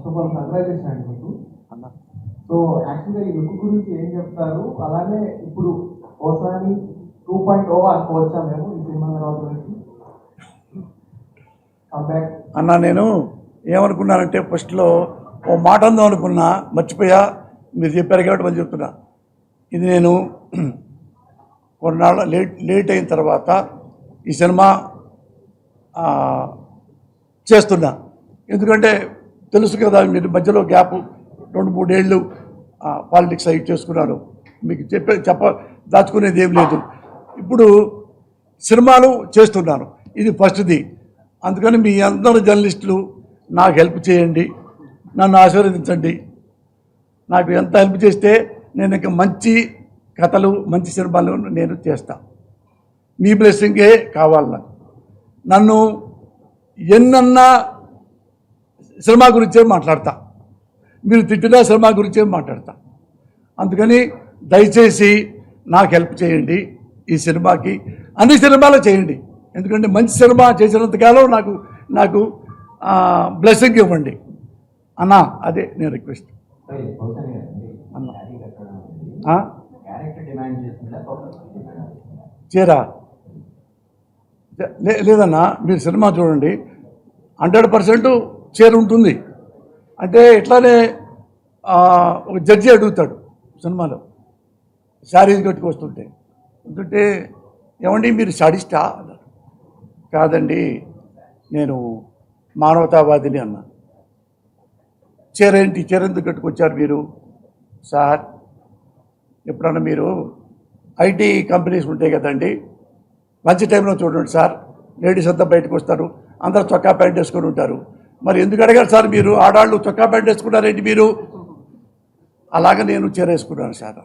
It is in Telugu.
ఫస్ట్ ఆఫ్ ఆల్ కంగ్రాచులేషన్ అండి మీకు. సో యాక్చువల్గా ఈ లుక్ గురించి ఏం చెప్తారు, అలానే ఇప్పుడు ఓసారి 2.0 అనుకోవచ్చా మేము ఈ సినిమా గురించి? అన్న నేను ఏమనుకున్నానంటే ఫస్ట్లో ఓ మాట అందాం అనుకున్నా, మర్చిపోయా. మీరు చెప్పారు కాబట్టి మళ్ళీ చెప్తున్నా. ఇది నేను కొన్నాళ్ళ లేట్ అయిన తర్వాత ఈ సినిమా చేస్తున్నా. ఎందుకంటే తెలుసు కదా, మీరు మధ్యలో గ్యాప్ 2-3 ఏళ్ళు పాలిటిక్స్ అవి చేసుకున్నాను. మీకు దాచుకునేది ఏం లేదు. ఇప్పుడు సినిమాలు చేస్తున్నాను, ఇది ఫస్ట్ది. అందుకని మీ అందరూ జర్నలిస్టులు నాకు హెల్ప్ చేయండి, నన్ను ఆశీర్వదించండి. నాకు ఎంత హెల్ప్ చేస్తే నేను ఇంకా మంచి కథలు, మంచి సినిమాలు నేను చేస్తా. మీ బ్లెస్సింగే కావాలి నాకు. నన్ను ఎన్నన్నా సినిమా గురించే మాట్లాడతా, మీరు తిట్టినా సినిమా గురించే మాట్లాడతా. అందుకని దయచేసి నాకు హెల్ప్ చేయండి. ఈ సినిమాకి అన్ని సినిమాలు చేయండి. ఎందుకంటే మంచి సినిమా చేసినంతకాలం నాకు బ్లెస్సింగ్ ఇవ్వండి అన్నా. అదే నేను రిక్వెస్ట్ అన్నా. చేరా లేదన్నా, మీరు సినిమా చూడండి, 100% చీర ఉంటుంది. అంటే ఇట్లానే ఒక జడ్జి అడుగుతాడు సినిమాలో, శారీస్ కట్టుకొస్తుంటే ఏమండి మీరు సాడిస్టా అన్నారు. కాదండి, నేను మానవతావాదిని అన్నా. చీర ఏంటి, చీర ఎందుకు కట్టుకొచ్చారు మీరు? సార్, ఎప్పుడన్నా మీరు ఐటీ కంపెనీస్ ఉంటాయి కదండి, లంచ్ టైంలో చూడండి సార్, లేడీస్ అంతా బయటకు వస్తారు, అందరూ చొక్కా ప్యాంట్ వేసుకొని ఉంటారు. మరి ఎందుకు అడగారు సార్ మీరు, ఆడాళ్ళు చొక్కా ప్యాంట్ వేసుకున్నారేంటి మీరు? అలాగ నేను చీర వేసుకున్నాను సార్.